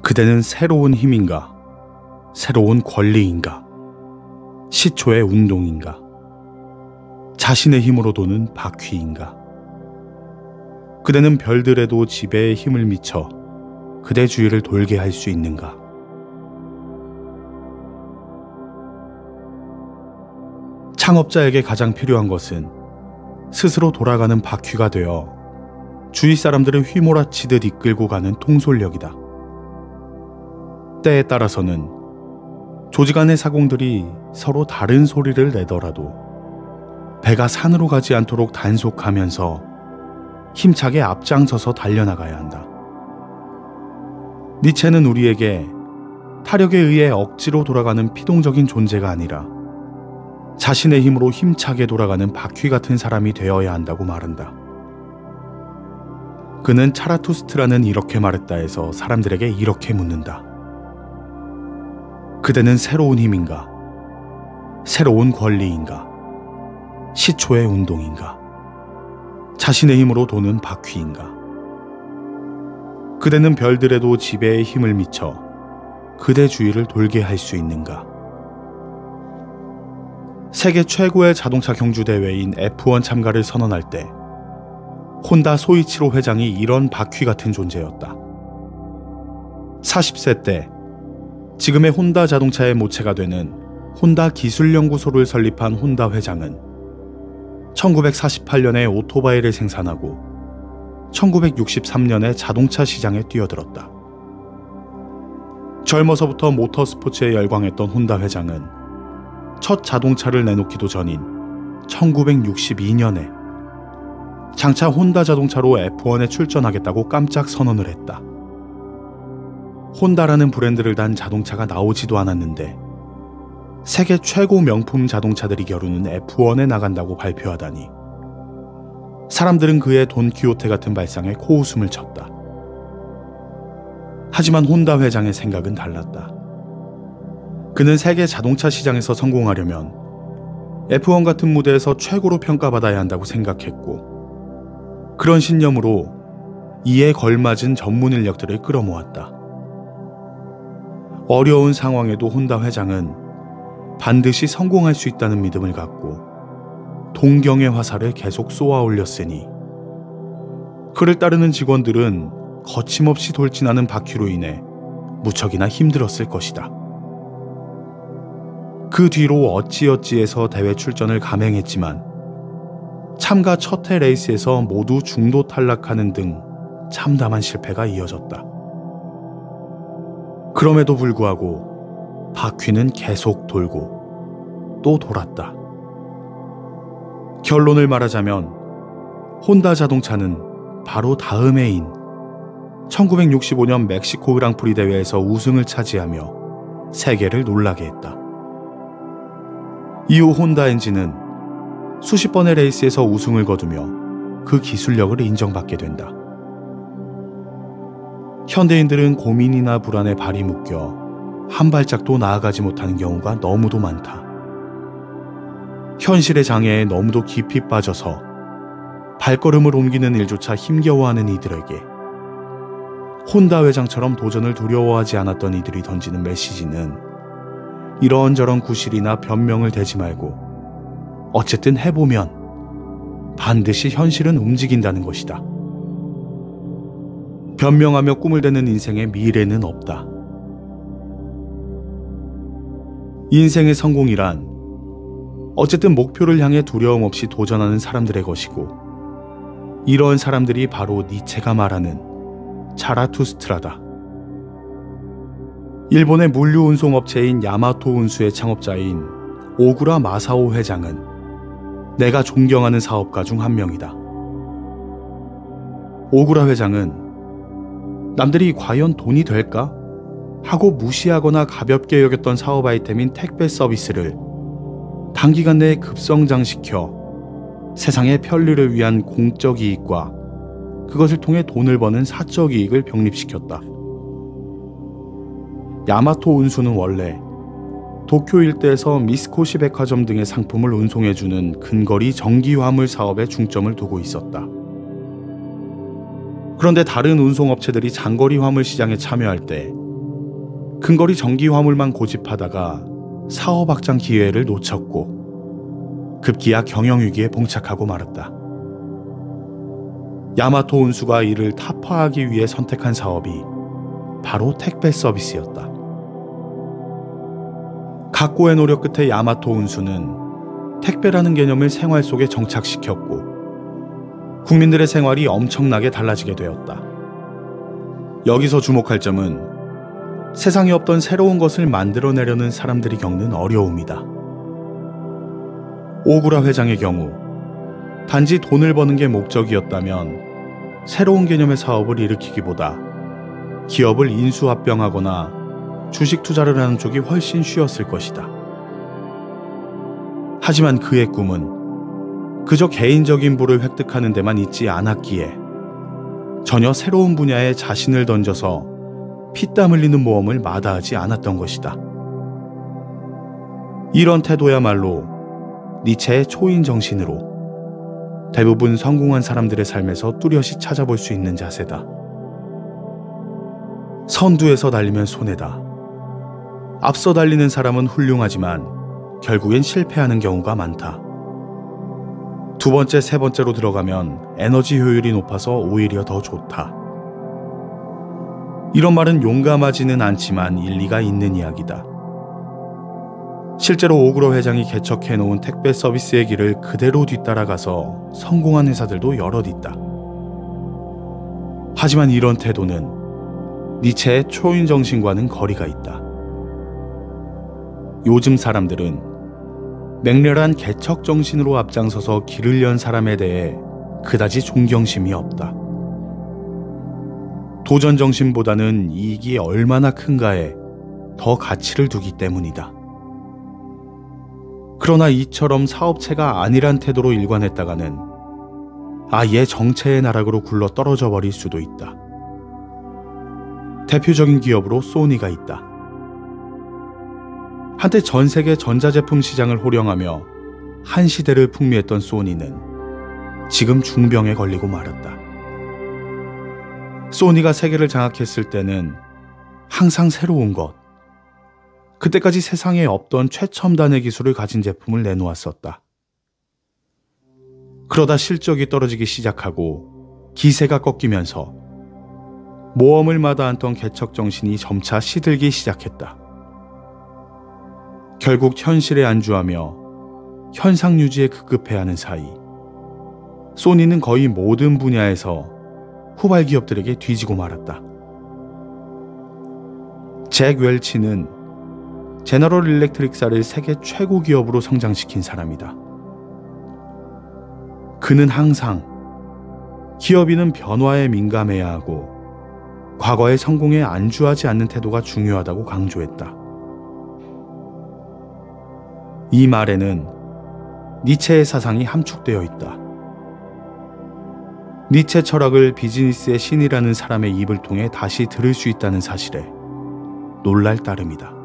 그대는 새로운 힘인가? 새로운 권리인가? 시초의 운동인가? 자신의 힘으로 도는 바퀴인가? 그대는 별들에도 지배의 힘을 미쳐 그대 주위를 돌게 할 수 있는가? 창업자에게 가장 필요한 것은 스스로 돌아가는 바퀴가 되어 주위 사람들을 휘몰아치듯 이끌고 가는 통솔력이다. 때에 따라서는 조직 안의 사공들이 서로 다른 소리를 내더라도 배가 산으로 가지 않도록 단속하면서 힘차게 앞장서서 달려나가야 한다. 니체는 우리에게 타력에 의해 억지로 돌아가는 피동적인 존재가 아니라 자신의 힘으로 힘차게 돌아가는 바퀴 같은 사람이 되어야 한다고 말한다. 그는 차라투스트라는 이렇게 말했다 해서 사람들에게 이렇게 묻는다. 그대는 새로운 힘인가? 새로운 권리인가? 시초의 운동인가? 자신의 힘으로 도는 바퀴인가? 그대는 별들에도 지배의 힘을 미쳐 그대 주위를 돌게 할 수 있는가? 세계 최고의 자동차 경주 대회인 F1 참가를 선언할 때 혼다 소이치로 회장이 이런 바퀴 같은 존재였다. 40세 때 지금의 혼다 자동차의 모체가 되는 혼다 기술연구소를 설립한 혼다 회장은 1948년에 오토바이를 생산하고 1963년에 자동차 시장에 뛰어들었다. 젊어서부터 모터스포츠에 열광했던 혼다 회장은 첫 자동차를 내놓기도 전인 1962년에 장차 혼다 자동차로 F1에 출전하겠다고 깜짝 선언을 했다. 혼다라는 브랜드를 단 자동차가 나오지도 않았는데 세계 최고 명품 자동차들이 겨루는 F1에 나간다고 발표하다니 사람들은 그의 돈키호테 같은 발상에 코웃음을 쳤다. 하지만 혼다 회장의 생각은 달랐다. 그는 세계 자동차 시장에서 성공하려면 F1 같은 무대에서 최고로 평가받아야 한다고 생각했고 그런 신념으로 이에 걸맞은 전문 인력들을 끌어모았다. 어려운 상황에도 혼다 회장은 반드시 성공할 수 있다는 믿음을 갖고 동경의 화살을 계속 쏘아 올렸으니 그를 따르는 직원들은 거침없이 돌진하는 바퀴로 인해 무척이나 힘들었을 것이다. 그 뒤로 어찌어찌해서 대회 출전을 감행했지만 참가 첫 해 레이스에서 모두 중도 탈락하는 등 참담한 실패가 이어졌다. 그럼에도 불구하고 바퀴는 계속 돌고 또 돌았다. 결론을 말하자면 혼다 자동차는 바로 다음 해인 1965년 멕시코 그랑프리 대회에서 우승을 차지하며 세계를 놀라게 했다. 이후 혼다 엔진은 수십 번의 레이스에서 우승을 거두며 그 기술력을 인정받게 된다. 현대인들은 고민이나 불안에 발이 묶여 한 발짝도 나아가지 못하는 경우가 너무도 많다. 현실의 장애에 너무도 깊이 빠져서 발걸음을 옮기는 일조차 힘겨워하는 이들에게 혼다 회장처럼 도전을 두려워하지 않았던 이들이 던지는 메시지는 이런저런 구실이나 변명을 대지 말고 어쨌든 해보면 반드시 현실은 움직인다는 것이다. 변명하며 꿈을 대는 인생에 미래는 없다. 인생의 성공이란 어쨌든 목표를 향해 두려움 없이 도전하는 사람들의 것이고 이런 사람들이 바로 니체가 말하는 차라투스트라다. 일본의 물류운송업체인 야마토 운수의 창업자인 오구라 마사오 회장은 내가 존경하는 사업가 중 한 명이다. 오구라 회장은 남들이 과연 돈이 될까? 하고 무시하거나 가볍게 여겼던 사업 아이템인 택배 서비스를 단기간 내에 급성장시켜 세상의 편리를 위한 공적 이익과 그것을 통해 돈을 버는 사적 이익을 병립시켰다. 야마토 운수는 원래 도쿄 일대에서 미스코시 백화점 등의 상품을 운송해주는 근거리 전기화물 사업에 중점을 두고 있었다. 그런데 다른 운송업체들이 장거리 화물 시장에 참여할 때 근거리 전기 화물만 고집하다가 사업 확장 기회를 놓쳤고 급기야 경영위기에 봉착하고 말았다. 야마토 운수가 이를 타파하기 위해 선택한 사업이 바로 택배 서비스였다. 각고의 노력 끝에 야마토 운수는 택배라는 개념을 생활 속에 정착시켰고 국민들의 생활이 엄청나게 달라지게 되었다. 여기서 주목할 점은 세상에 없던 새로운 것을 만들어내려는 사람들이 겪는 어려움이다. 오구라 회장의 경우 단지 돈을 버는 게 목적이었다면 새로운 개념의 사업을 일으키기보다 기업을 인수합병하거나 주식 투자를 하는 쪽이 훨씬 쉬웠을 것이다. 하지만 그의 꿈은 그저 개인적인 부를 획득하는 데만 있지 않았기에 전혀 새로운 분야에 자신을 던져서 피땀 흘리는 모험을 마다하지 않았던 것이다. 이런 태도야말로 니체의 초인 정신으로 대부분 성공한 사람들의 삶에서 뚜렷이 찾아볼 수 있는 자세다. 선두에서 달리면 손해다. 앞서 달리는 사람은 훌륭하지만 결국엔 실패하는 경우가 많다. 두 번째, 세 번째로 들어가면 에너지 효율이 높아서 오히려 더 좋다. 이런 말은 용감하지는 않지만 일리가 있는 이야기다. 실제로 오구라 회장이 개척해놓은 택배 서비스의 길을 그대로 뒤따라가서 성공한 회사들도 여럿 있다. 하지만 이런 태도는 니체의 초인 정신과는 거리가 있다. 요즘 사람들은 맹렬한 개척 정신으로 앞장서서 길을 연 사람에 대해 그다지 존경심이 없다. 도전 정신보다는 이익이 얼마나 큰가에 더 가치를 두기 때문이다. 그러나 이처럼 사업체가 아니란 태도로 일관했다가는 아예 정체의 나락으로 굴러 떨어져 버릴 수도 있다. 대표적인 기업으로 소니가 있다. 한때 전 세계 전자제품 시장을 호령하며 한 시대를 풍미했던 소니는 지금 중병에 걸리고 말았다. 소니가 세계를 장악했을 때는 항상 새로운 것, 그때까지 세상에 없던 최첨단의 기술을 가진 제품을 내놓았었다. 그러다 실적이 떨어지기 시작하고 기세가 꺾이면서 모험을 마다않던 개척 정신이 점차 시들기 시작했다. 결국 현실에 안주하며 현상 유지에 급급해야 하는 사이 소니는 거의 모든 분야에서 후발 기업들에게 뒤지고 말았다. 잭 웰치는 제너럴 일렉트릭사를 세계 최고 기업으로 성장시킨 사람이다. 그는 항상 기업인은 변화에 민감해야 하고 과거의 성공에 안주하지 않는 태도가 중요하다고 강조했다. 이 말에는 니체의 사상이 함축되어 있다. 니체 철학을 비즈니스의 신이라는 사람의 입을 통해 다시 들을 수 있다는 사실에 놀랄 따름이다.